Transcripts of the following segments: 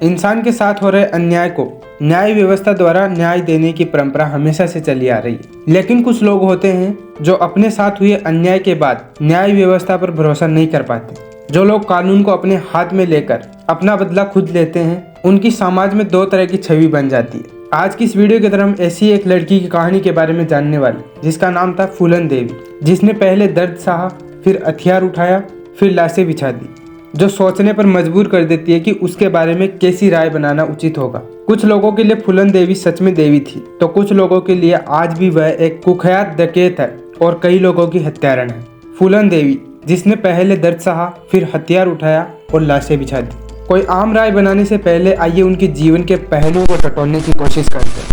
इंसान के साथ हो रहे अन्याय को न्याय व्यवस्था द्वारा न्याय देने की परंपरा हमेशा से चली आ रही है, लेकिन कुछ लोग होते हैं जो अपने साथ हुए अन्याय के बाद न्याय व्यवस्था पर भरोसा नहीं कर पाते। जो लोग कानून को अपने हाथ में लेकर अपना बदला खुद लेते हैं, उनकी समाज में दो तरह की छवि बन जाती है। आज की इस वीडियो के तरह हम ऐसी एक लड़की की कहानी के बारे में जानने वाले, जिसका नाम था फूलन देवी, जिसने पहले दर्द सहा, फिर हथियार उठाया, फिर लाशें बिछा दी, जो सोचने पर मजबूर कर देती है कि उसके बारे में कैसी राय बनाना उचित होगा। कुछ लोगों के लिए फूलन देवी सच में देवी थी, तो कुछ लोगों के लिए आज भी वह एक कुख्यात डकैत है और कई लोगों की हत्यारण है। फूलन देवी, जिसने पहले दर्द सहा, फिर हथियार उठाया और लाशें बिछा दी। कोई आम राय बनाने से पहले आइए उनके जीवन के पहलुओं को टटोलने की कोशिश करते हैं।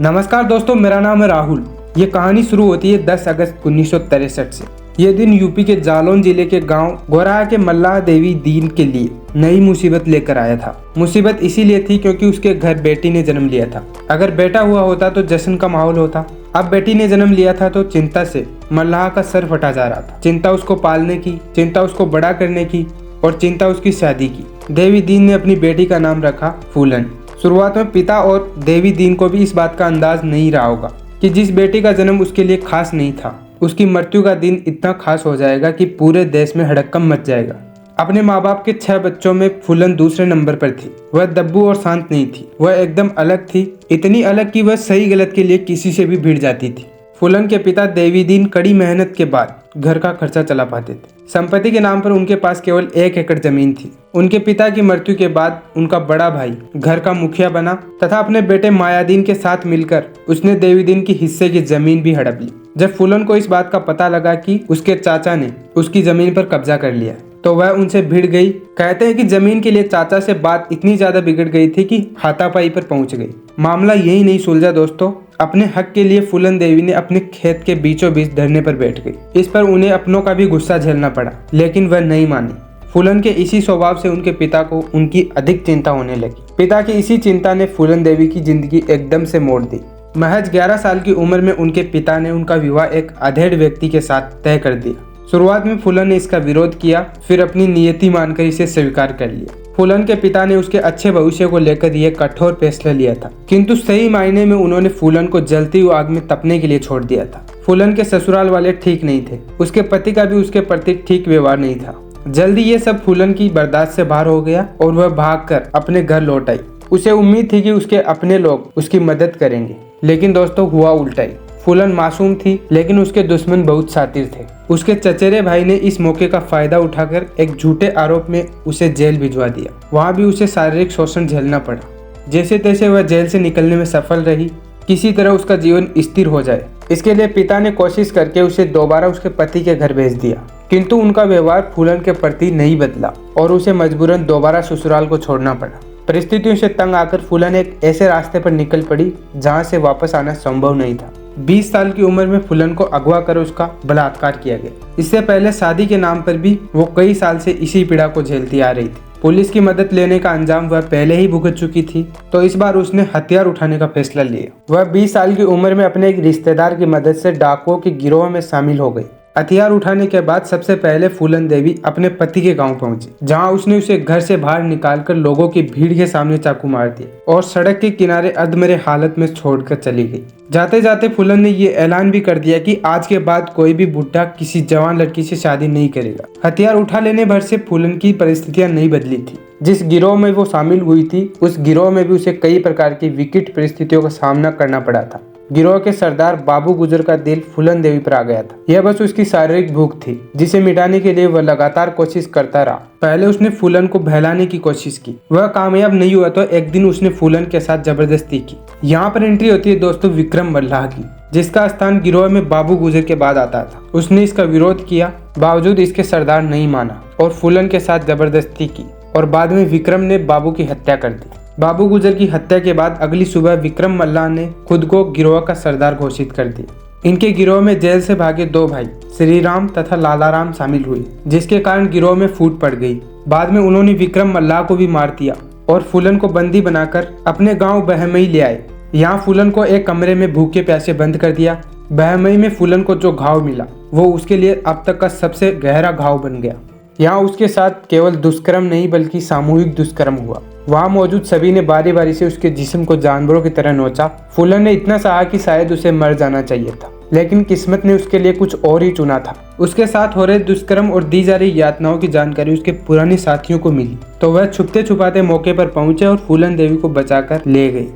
नमस्कार दोस्तों, मेरा नाम है राहुल। ये कहानी शुरू होती है 10 अगस्त 1963 से। ये दिन यूपी के जालौन जिले के गांव गोराया के मल्लाह देवी दीन के लिए नई मुसीबत लेकर आया था। मुसीबत इसीलिए थी क्योंकि उसके घर बेटी ने जन्म लिया था। अगर बेटा हुआ होता तो जश्न का माहौल होता। अब बेटी ने जन्म लिया था तो चिंता से मल्लाह का सर फटा जा रहा था। चिंता उसको पालने की, चिंता उसको बड़ा करने की और चिंता उसकी शादी की। देवी दीन ने अपनी बेटी का नाम रखा फूलन। शुरुआत में पिता और देवी दीन को भी इस बात का अंदाज नहीं रहा होगा कि जिस बेटी का जन्म उसके लिए खास नहीं था, उसकी मृत्यु का दिन इतना खास हो जाएगा कि पूरे देश में हड़कंप मच जाएगा। अपने माँ बाप के 6 बच्चों में फूलन दूसरे नंबर पर थी। वह दब्बू और शांत नहीं थी, वह एकदम अलग थी, इतनी अलग कि वह सही गलत के लिए किसी से भी भिड़ जाती थी। फूलन के पिता देवी दीन कड़ी मेहनत के बाद घर का खर्चा चला पाते थे। संपत्ति के नाम पर उनके पास केवल 1 एकड़ जमीन थी। उनके पिता की मृत्यु के बाद उनका बड़ा भाई घर का मुखिया बना तथा अपने बेटे मायादीन के साथ मिलकर उसने देवी दीन की हिस्से की जमीन भी हड़प ली। जब फूलन को इस बात का पता लगा कि उसके चाचा ने उसकी जमीन पर कब्जा कर लिया, तो वह उनसे भिड़ गई। कहते हैं कि जमीन के लिए चाचा से बात इतनी ज्यादा बिगड़ गई थी कि हाथापाई पर पहुंच गई। मामला यही नहीं सुलझा दोस्तों। अपने हक के लिए फूलन देवी ने अपने खेत के बीचों बीच धरने पर बैठ गई। इस पर उन्हें अपनों का भी गुस्सा झेलना पड़ा, लेकिन वह नहीं मानी। फूलन के इसी स्वभाव से उनके पिता को उनकी अधिक चिंता होने लगी। पिता की इसी चिंता ने फूलन देवी की जिंदगी एकदम से मोड़ दी। महज 11 साल की उम्र में उनके पिता ने उनका विवाह एक अधेड़ व्यक्ति के साथ तय कर दिया। शुरुआत में फूलन ने इसका विरोध किया, फिर अपनी नियति मानकर इसे स्वीकार कर लिया। फूलन के पिता ने उसके अच्छे भविष्य को लेकर यह कठोर फैसला लिया था, किंतु सही मायने में उन्होंने फूलन को जलती हुई आग में तपने के लिए छोड़ दिया था। फूलन के ससुराल वाले ठीक नहीं थे, उसके पति का भी उसके प्रति ठीक व्यवहार नहीं था। जल्दी ये सब फूलन की बर्दाश्त से बाहर हो गया और वह भागकर अपने घर लौट आई। उसे उम्मीद थी कि उसके अपने लोग उसकी मदद करेंगे, लेकिन दोस्तों हुआ उल्टा ही। फूलन मासूम थी, लेकिन उसके दुश्मन बहुत शातिर थे। उसके चचेरे भाई ने इस मौके का फायदा उठाकर एक झूठे आरोप में उसे जेल भिजवा दिया। वहां भी उसे शारीरिक शोषण झेलना पड़ा। जैसे तैसे वह जेल से निकलने में सफल रही। किसी तरह उसका जीवन स्थिर हो जाए, इसके लिए पिता ने कोशिश करके उसे दोबारा उसके पति के घर भेज दिया, किंतु उनका व्यवहार फूलन के प्रति नहीं बदला और उसे मजबूरन दोबारा ससुराल को छोड़ना पड़ा। परिस्थितियों से तंग आकर फूलन एक ऐसे रास्ते पर निकल पड़ी जहाँ से वापस आना संभव नहीं था। 20 साल की उम्र में फूलन को अगवा कर उसका बलात्कार किया गया। इससे पहले शादी के नाम पर भी वो कई साल से इसी पीड़ा को झेलती आ रही थी। पुलिस की मदद लेने का अंजाम वह पहले ही भुगत चुकी थी, तो इस बार उसने हथियार उठाने का फैसला लिया। वह 20 साल की उम्र में अपने एक रिश्तेदार की मदद से डाकुओं के गिरोह में शामिल हो गई। हथियार उठाने के बाद सबसे पहले फूलन देवी अपने पति के गांव पहुंची, जहां उसने उसे घर से बाहर निकालकर लोगों की भीड़ के सामने चाकू मार दिया और सड़क के किनारे अधमरे हालत में छोड़कर चली गई। जाते जाते फूलन ने ये ऐलान भी कर दिया कि आज के बाद कोई भी बुढ़ा किसी जवान लड़की से शादी नहीं करेगा। हथियार उठा लेने भर से फूलन की परिस्थितियां नहीं बदली थी। जिस गिरोह में वो शामिल हुई थी, उस गिरोह में भी उसे कई प्रकार की विकट परिस्थितियों का सामना करना पड़ा था। गिरोह के सरदार बाबू गुजर का दिल फूलन देवी पर आ गया था। यह बस उसकी शारीरिक भूख थी जिसे मिटाने के लिए वह लगातार कोशिश करता रहा। पहले उसने फूलन को बहलाने की कोशिश की, वह कामयाब नहीं हुआ तो एक दिन उसने फूलन के साथ जबरदस्ती की। यहाँ पर एंट्री होती है दोस्तों विक्रम मल्लाह की, जिसका स्थान गिरोह में बाबू गुजर के बाद आता था। उसने इसका विरोध किया, बावजूद इसके सरदार नहीं माना और फूलन के साथ जबरदस्ती की और बाद में विक्रम ने बाबू की हत्या कर दी। बाबू गुजर की हत्या के बाद अगली सुबह विक्रम मल्लाह ने खुद को गिरोह का सरदार घोषित कर दिया। इनके गिरोह में जेल से भागे 2 भाई श्री राम तथा लाला राम शामिल हुए, जिसके कारण गिरोह में फूट पड़ गई। बाद में उन्होंने विक्रम मल्लाह को भी मार दिया और फूलन को बंदी बनाकर अपने गांव बहमई ले आए। यहाँ फूलन को एक कमरे में भूखे प्यासे बंद कर दिया। बहमई में फूलन को जो घाव मिला वो उसके लिए अब तक का सबसे गहरा घाव बन गया। यहाँ उसके साथ केवल दुष्कर्म नहीं बल्कि सामूहिक दुष्कर्म हुआ। वहाँ मौजूद सभी ने बारी बारी से उसके जिस्म को जानवरों की तरह नोचा। फूलन ने इतना सहा कि शायद उसे मर जाना चाहिए था, लेकिन किस्मत ने उसके लिए कुछ और ही चुना था। उसके साथ हो रहे दुष्कर्म और दी जा रही यातनाओं की जानकारी उसके पुराने साथियों को मिली तो वह छुपते छुपाते मौके पर पहुंचे और फूलन देवी को बचाकर ले गए।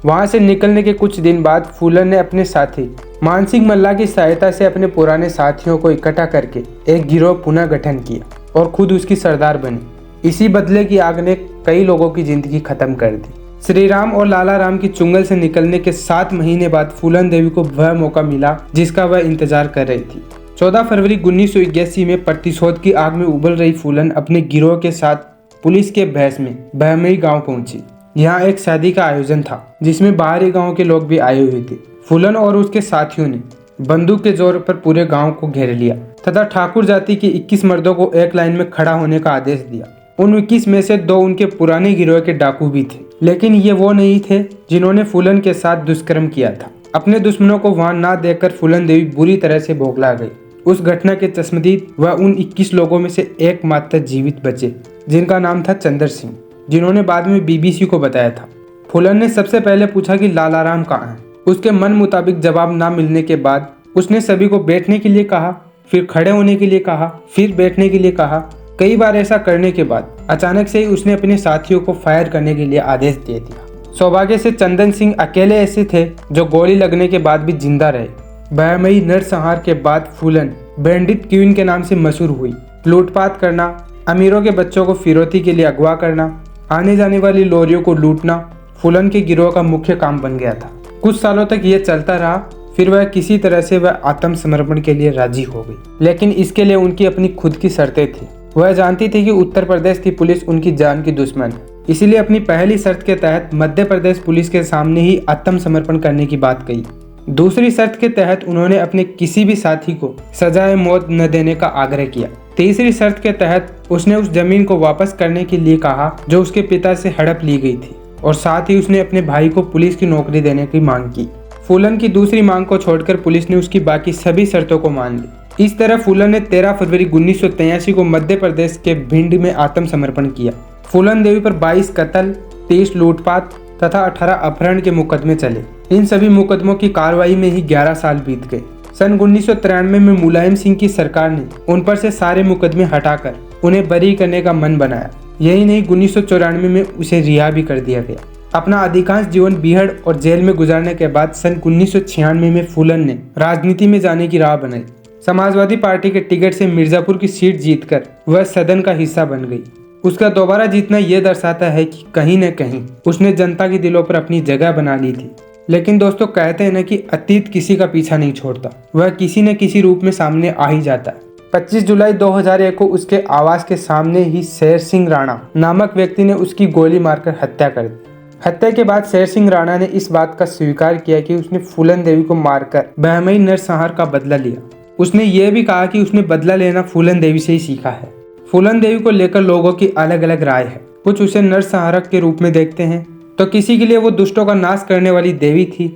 वहां से निकलने के कुछ दिन बाद फूलन ने अपने साथी मानसिंह मल्लाह की सहायता से अपने पुराने साथियों को इकट्ठा करके एक गिरोह पुनः गठन किया और खुद उसकी सरदार बनी। इसी बदले की आग ने कई लोगों की जिंदगी खत्म कर दी। श्री राम और लाला राम की चुंगल से निकलने के 7 महीने बाद फूलन देवी को वह मौका मिला जिसका वह इंतजार कर रही थी। 14 फरवरी 1981 में प्रतिशोध की आग में उबल रही फूलन अपने गिरोह के साथ पुलिस के बहस में बहमई गांव पहुंची। यहाँ एक शादी का आयोजन था जिसमें बाहरी गांव के लोग भी आए हुए थे। फूलन और उसके साथियों ने बंदूक के जोर पर पूरे गांव को घेर लिया तथा ठाकुर जाति के 21 मर्दों को एक लाइन में खड़ा होने का आदेश दिया। उन 21 में से 2 उनके पुराने गिरोह के डाकू भी थे, लेकिन ये वो नहीं थे जिन्होंने फूलन के साथ दुष्कर्म किया था। अपने दुश्मनों को वहां ना देखकर फूलन देवी बुरी तरह से बौखला गई। उस घटना के चश्मदीद वह उन 21 लोगों में से एकमात्र जीवित बचे जिनका नाम था चंद्र सिंह, जिन्होंने बाद में BBC को बताया था। फूलन ने सबसे पहले पूछा कि लाला राम कहाँ है। उसके मन मुताबिक जवाब ना मिलने के बाद उसने सभी को बैठने के लिए कहा, फिर खड़े होने के लिए कहा, फिर बैठने के लिए कहा। कई बार ऐसा करने के बाद अचानक से ही उसने अपने साथियों को फायर करने के लिए आदेश दे दिया। सौभाग्य से चंदन सिंह अकेले ऐसे थे जो गोली लगने के बाद भी जिंदा रहे। बहमई नरसंहार के बाद फूलन बैंडिट क्वीन के नाम से मशहूर हुई। लूटपाट करना, अमीरों के बच्चों को फिरौती के लिए अगवा करना, आने जाने वाली लॉरियों को लूटना फूलन के गिरोह का मुख्य काम बन गया था। कुछ सालों तक ये चलता रहा, फिर वह किसी तरह से वह आत्मसमर्पण के लिए राजी हो गई, लेकिन इसके लिए उनकी अपनी खुद की शर्तें थी। वह जानती थी कि उत्तर प्रदेश की पुलिस उनकी जान की दुश्मन है, इसलिए अपनी पहली शर्त के तहत मध्य प्रदेश पुलिस के सामने ही आत्मसमर्पण करने की बात कही। दूसरी शर्त के तहत उन्होंने अपने किसी भी साथी को सजाए मौत न देने का आग्रह किया। तीसरी शर्त के तहत उसने उस जमीन को वापस करने के लिए कहा जो उसके पिता से हड़प ली गई थी, और साथ ही उसने अपने भाई को पुलिस की नौकरी देने की मांग की। फूलन की दूसरी मांग को छोड़कर पुलिस ने उसकी बाकी सभी शर्तों को मान ली। इस तरह फूलन ने 13 फरवरी 1983 को मध्य प्रदेश के भिंड में आत्मसमर्पण किया। फूलन देवी पर 22 कत्ल, 30 लूटपाट तथा 18 अपहरण के मुकदमे चले। इन सभी मुकदमों की कार्रवाई में ही 11 साल बीत गए। सन 1993 में मुलायम सिंह की सरकार ने उन पर से सारे मुकदमे हटाकर उन्हें बरी करने का मन बनाया। यही नहीं, 1994 में उसे रिहा भी कर दिया गया। अपना अधिकांश जीवन बीहड़ और जेल में गुजारने के बाद सन 1996 में फूलन ने राजनीति में जाने की राह बनाई। समाजवादी पार्टी के टिकट से मिर्जापुर की सीट जीतकर वह सदन का हिस्सा बन गई। उसका दोबारा जीतना यह दर्शाता है कि कहीं न कहीं उसने जनता के दिलों पर अपनी जगह बना ली थी। लेकिन दोस्तों, कहते हैं ना कि अतीत किसी का पीछा नहीं छोड़ता, वह किसी न किसी रूप में सामने आ ही जाता है। 25 जुलाई 2001 को उसके आवास के सामने ही शेर सिंह राणा नामक व्यक्ति ने उसकी गोली मारकर हत्या कर दी। हत्या के बाद शेर सिंह राणा ने इस बात का स्वीकार किया कि उसने फूलन देवी को मारकर बहमई नरसंहार का बदला लिया। उसने ये भी कहा कि उसने बदला लेना फूलन देवी से ही सीखा है। फूलन देवी को लेकर लोगों की अलग अलग राय है। कुछ उसे नरसंहारक के रूप में देखते हैं, तो किसी के लिए वो दुष्टों का नाश करने वाली देवी थी।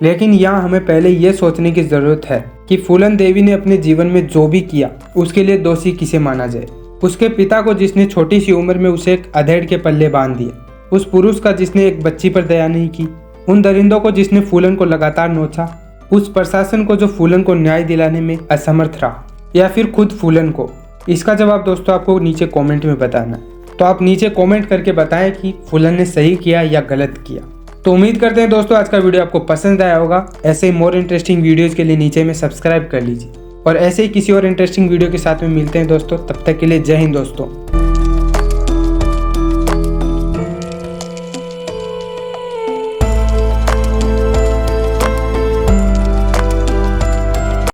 लेकिन यहाँ हमें पहले ये सोचने की जरूरत है कि फूलन देवी ने अपने जीवन में जो भी किया उसके लिए दोषी किसे माना जाए। उसके पिता को जिसने छोटी सी उम्र में उसे एक अधेड़ के पल्ले बांध दिया, उस पुरुष का जिसने एक बच्ची पर दया नहीं की, उन दरिंदों को जिसने फूलन को लगातार नोचा, उस प्रशासन को जो फूलन को न्याय दिलाने में असमर्थ रहा, या फिर खुद फूलन को। इसका जवाब दोस्तों आपको नीचे कमेंट में बताना है। तो आप नीचे कमेंट करके बताएं कि फूलन ने सही किया या गलत किया। तो उम्मीद करते हैं दोस्तों आज का वीडियो आपको पसंद आया होगा। ऐसे ही मोर इंटरेस्टिंग वीडियोज़ के लिए नीचे में सब्सक्राइब कर लीजिए और ऐसे ही किसी और इंटरेस्टिंग वीडियो के साथ में मिलते हैं दोस्तों। तब तक के लिए जय हिंद दोस्तों।